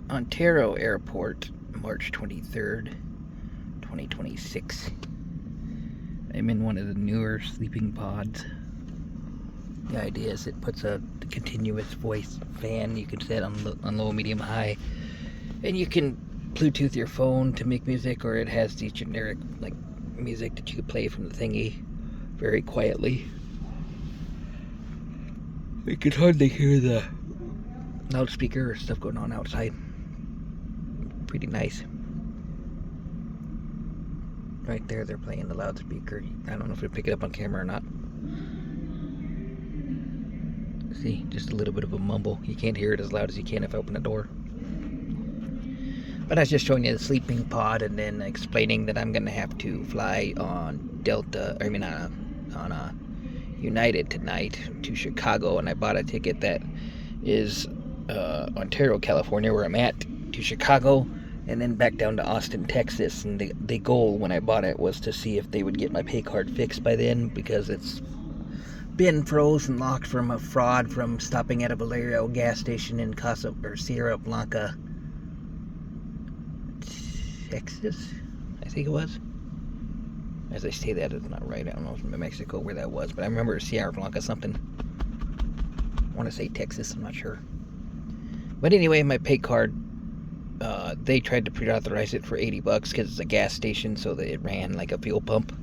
ONT Airport, March 23rd, 2026. I'm in one of the newer sleeping pods. The idea is it puts a continuous voice fan you can set on low, medium, high, and you can Bluetooth your phone to make music, or it has the generic like music that you can play from the thingy very quietly. You can hardly hear the loudspeaker or stuff going on outside. Pretty nice. Right there, they're playing the loudspeaker. I don't know if it'll pick it up on camera or not. See, just a little bit of a mumble. You can't hear it as loud as you can if I open the door. But I was just showing you the sleeping pod and then explaining that I'm gonna have to fly on United tonight to Chicago, and I bought a ticket that is Ontario, California, where I'm at, to Chicago, and then back down to Austin, Texas. And the goal when I bought it was to see if they would get my pay card fixed by then, because it's been froze and locked from a fraud from stopping at a Valerio gas station in Sierra Blanca, Texas, I think it was. As I say that, it's not right. I don't know if it's Mexico where that was, but I remember Sierra Blanca something. I want to say Texas, I'm not sure. But anyway, my pay card, they tried to pre-authorize it for $80 because it's a gas station, so that it ran like a fuel pump,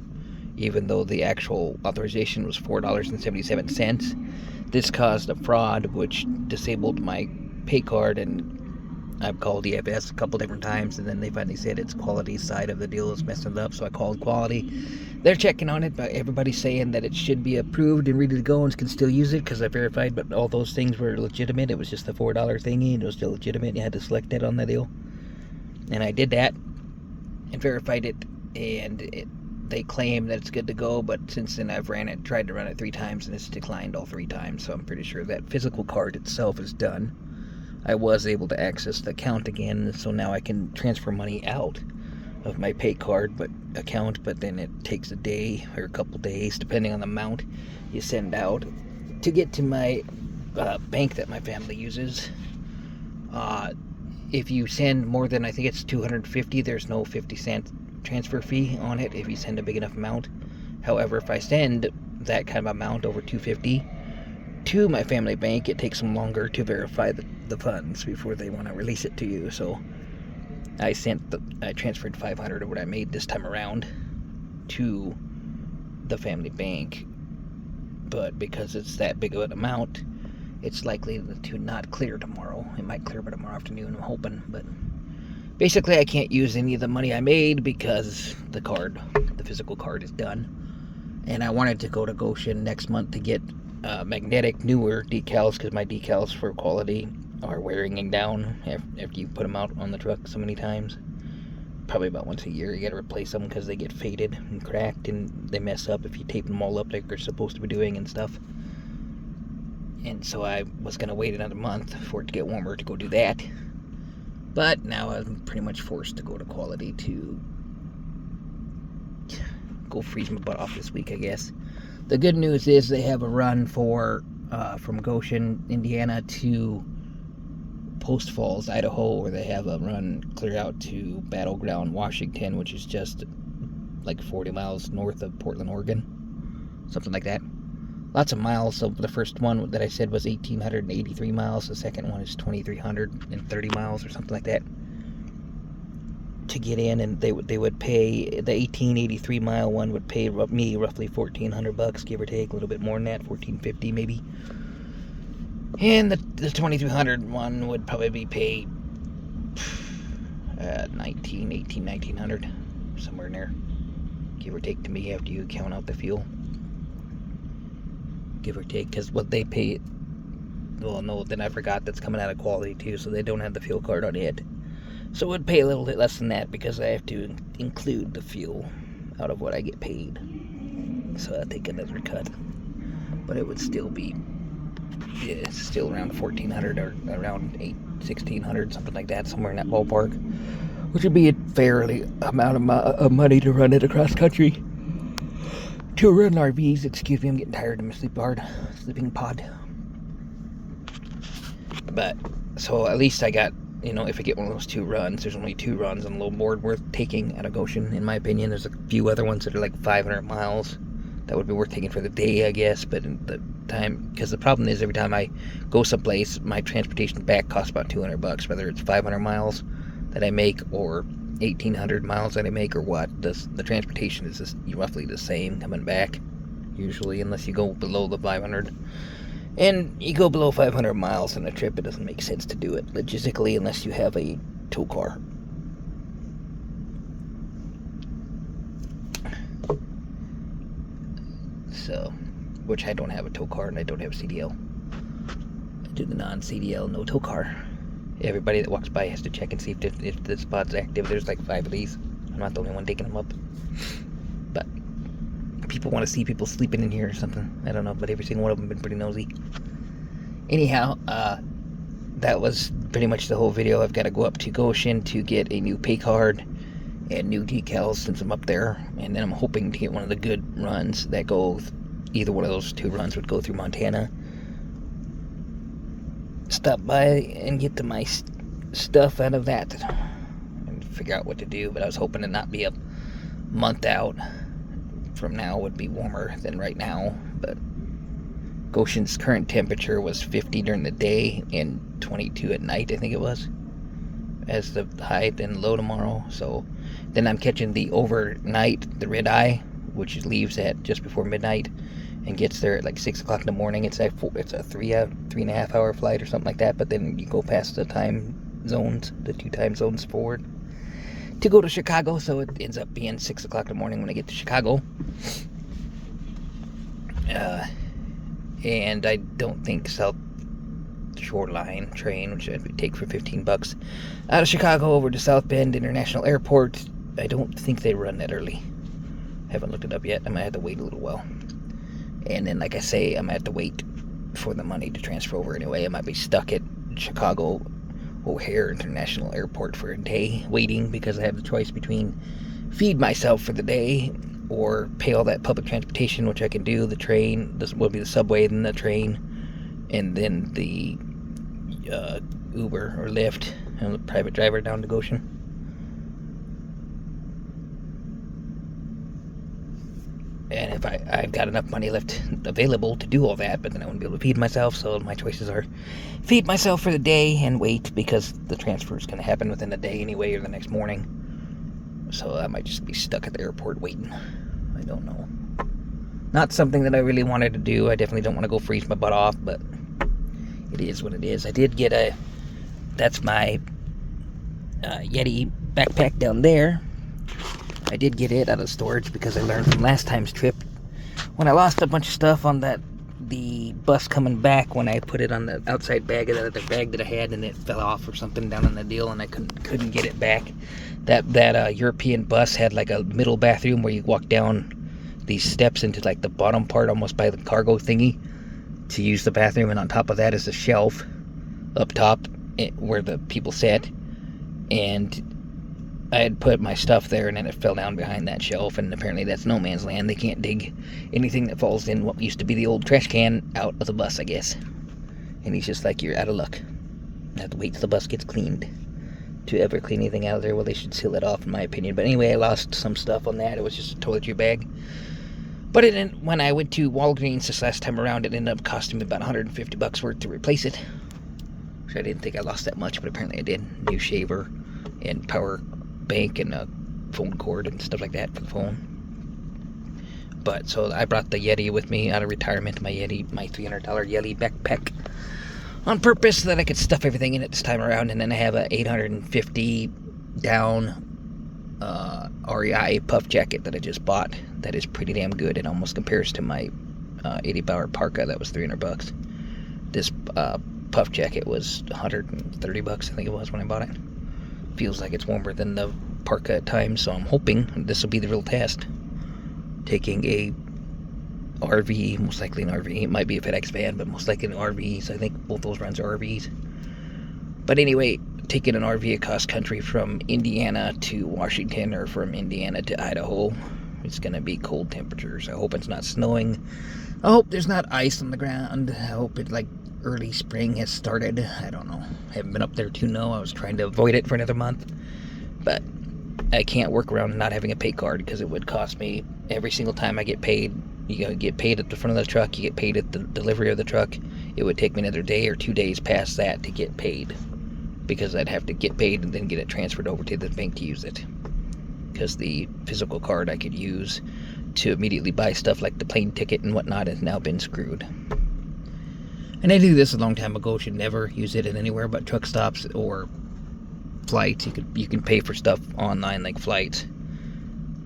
even though the actual authorization was $4.77. This caused a fraud, which disabled my pay card, and I've called EFS a couple different times, and then they finally said it's quality side of the deal is messing it up, so I called quality. They're checking on it, but everybody's saying that it should be approved and ready to go and can still use it, because I verified, but all those things were legitimate. It was just the $4 thingy, and it was still legitimate. You had to select that on the deal. And I did that and verified it, and they claim that it's good to go, but since then I've tried to run it 3 times, and it's declined all 3 times, so I'm pretty sure that physical card itself is done. I was able to access the account again, so now I can transfer money out of my pay card account, but then it takes a day or a couple days, depending on the amount you send out, to get to my bank that my family uses. If you send more than, I think it's $250, there's no 50-cent transfer fee on it if you send a big enough amount. However, if I send that kind of amount over $250 to my family bank, it takes them longer to verify the funds before they want to release it to you. So I transferred $500 of what I made this time around to the family bank, but because it's that big of an amount, it's likely to not clear tomorrow. It might clear by tomorrow afternoon, I'm hoping, but basically I can't use any of the money I made because the physical card is done. And I wanted to go to Goshen next month to get magnetic newer decals, because my decals for quality are wearing down after you put them out on the truck so many times. Probably about once a year you gotta replace them because they get faded and cracked, and they mess up if you tape them all up like they're supposed to be doing and stuff. And so I was gonna wait another month for it to get warmer to go do that, but now I'm pretty much forced to go to quality to go freeze my butt off this week, I guess. The good news is they have a run from Goshen, Indiana to Post Falls, Idaho, where they have a run clear out to Battleground, Washington, which is just like 40 miles north of Portland, Oregon. Something like that. Lots of miles. So the first one that I said was 1,883 miles. The second one is 2,330 miles or something like that to get in, and they would pay, the 1883 mile one would pay me roughly $1,400, give or take, a little bit more than that, $1,450 maybe. And the 2,300 one would probably be paid $1,900, somewhere in there, give or take, to me, after you count out the fuel, give or take, because what they pay, well, no, then I forgot that's coming out of quality too, so they don't have the fuel card on it. So it would pay a little bit less than that because I have to include the fuel out of what I get paid. So I take another cut. But it would still be, it's still around $1,400 or around $1,600, something like that, somewhere in that ballpark. Which would be a fairly amount of money to run it across country. To run RVs, excuse me, I'm getting tired of my sleeping pod. But, so at least I got you know, if I get one of those 2 runs, there's only 2 runs on a little board worth taking out of Goshen, in my opinion. There's a few other ones that are like 500 miles that would be worth taking for the day, I guess, but in the time, because the problem is every time I go someplace, my transportation back costs about $200, whether it's 500 miles that I make or 1,800 miles that I make or what. The transportation is just roughly the same coming back, usually, unless you go below the 500. And you go below 500 miles on a trip, it doesn't make sense to do it logistically unless you have a tow car. So, which I don't have a tow car and I don't have CDL. I do the non-CDL, no tow car. Everybody that walks by has to check and see if the spot's active. There's like 5 of these. I'm not the only one taking them up. But people want to see people sleeping in here or something. I don't know, but every single one of them have been pretty nosy. Anyhow, that was pretty much the whole video. I've got to go up to Goshen to get a new pay card and new decals since I'm up there. And then I'm hoping to get one of the good runs that go, either one of those 2 runs would go through Montana. Stop by and get to my stuff out of that and figure out what to do. But I was hoping to not be a month out from now. Would be warmer than right now, but Goshen's current temperature was 50 during the day and 22 at night, I think it was, as the high and low tomorrow. So then I'm catching the overnight, the red eye, which leaves at just before midnight and gets there at like 6 o'clock in the morning. It's a 3.5 hour flight or something like that, but then you go past the time zones, the 2 time zones forward to go to Chicago, so it ends up being 6 o'clock in the morning when I get to Chicago. And I don't think South Shoreline train, which I would take for $15 out of Chicago over to South Bend International Airport, I don't think they run that early. Haven't looked it up yet. I might have to wait a little while. And then, like I say, I might have to wait for the money to transfer over anyway. I might be stuck at Chicago O'Hare International Airport for a day waiting, because I have the choice between feed myself for the day or pay all that public transportation, which I can do. The train, this will be the subway, then the train, and then the Uber or Lyft and the private driver down to Goshen. And if I've got enough money left available to do all that, but then I wouldn't be able to feed myself, so my choices are feed myself for the day and wait, because the transfer is going to happen within the day anyway or the next morning. So I might just be stuck at the airport waiting. I don't know. Not something that I really wanted to do. I definitely don't want to go freeze my butt off, but it is what it is. I did get that's my Yeti backpack down there. I did get it out of storage because I learned from last time's trip when I lost a bunch of stuff on the bus coming back, when I put it on the outside bag of the other bag that I had, and it fell off or something down on the deal, and I couldn't get it back. That European bus had like a middle bathroom where you walk down these steps into like the bottom part, almost by the cargo thingy, to use the bathroom, and on top of that is a shelf up top where the people sat, and I had put my stuff there, and then it fell down behind that shelf, and apparently that's no man's land. They can't dig anything that falls in what used to be the old trash can out of the bus, I guess. And he's just like, you're out of luck. I have to wait till the bus gets cleaned to ever clean anything out of there. Well, they should seal it off, in my opinion. But anyway, I lost some stuff on that. It was just a toiletry bag. But when I went to Walgreens this last time around, it ended up costing me about $150 worth to replace it. Which I didn't think I lost that much, but apparently I did. New shaver and power bank and a phone cord and stuff like that for the phone. But so I brought the Yeti with me out of retirement, my $300 Yeti backpack, on purpose so that I could stuff everything in it this time around. And then I have a 850 down REI puff jacket that I just bought that is pretty damn good. It almost compares to my 80 Bauer parka that was $300. This puff jacket was $130, I think it was when I bought it. Feels like it's warmer than the parka at times, so I'm hoping this will be the real test. Taking a RV, most likely an RV. It might be a FedEx van, but most likely an RV. So I think both those runs are RVs. But anyway, taking an RV across country from Indiana to Washington, or from Indiana to Idaho. It's going to be cold temperatures. I hope it's not snowing. I hope there's not ice on the ground. I hope it early spring has started. I don't know. I haven't been up there to know. I was trying to avoid it for another month. But I can't work around not having a pay card because it would cost me every single time I get paid. You get paid at the front of the truck, you get paid at the delivery of the truck. It would take me another day or 2 days past that to get paid, because I'd have to get paid and then get it transferred over to the bank to use it. Because the physical card I could use to immediately buy stuff like the plane ticket and whatnot has now been screwed. And I knew this a long time ago. Should never use it at anywhere but truck stops or flights. You can pay for stuff online like flights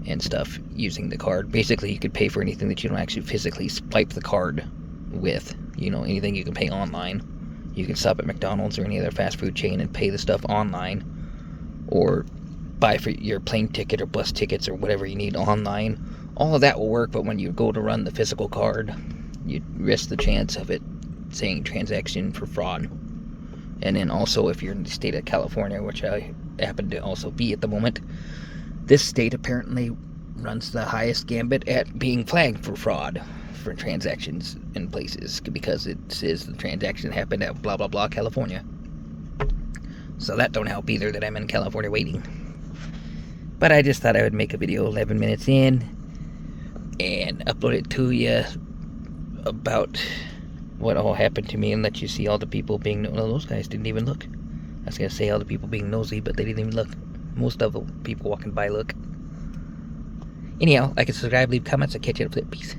and stuff using the card. Basically, you could pay for anything that you don't actually physically swipe the card with. You know, anything you can pay online. You can stop at McDonald's or any other fast food chain and pay the stuff online, or buy for your plane ticket or bus tickets or whatever you need online. All of that will work, but when you go to run the physical card, you risk the chance of it saying transaction for fraud. And then also, if you're in the state of California, which I happen to also be at the moment, this state apparently runs the highest gambit at being flagged for fraud for transactions in places, because it says the transaction happened at blah blah blah, California. So that don't help either, that I'm in California waiting. But I just thought I would make a video 11 minutes in and upload it to you about what all happened to me, and let you see all the people being... Well, those guys didn't even look. I was going to say all the people being nosy, but they didn't even look. Most of the people walking by look. Anyhow, like and subscribe, leave comments, I'll catch you at a flip. Peace.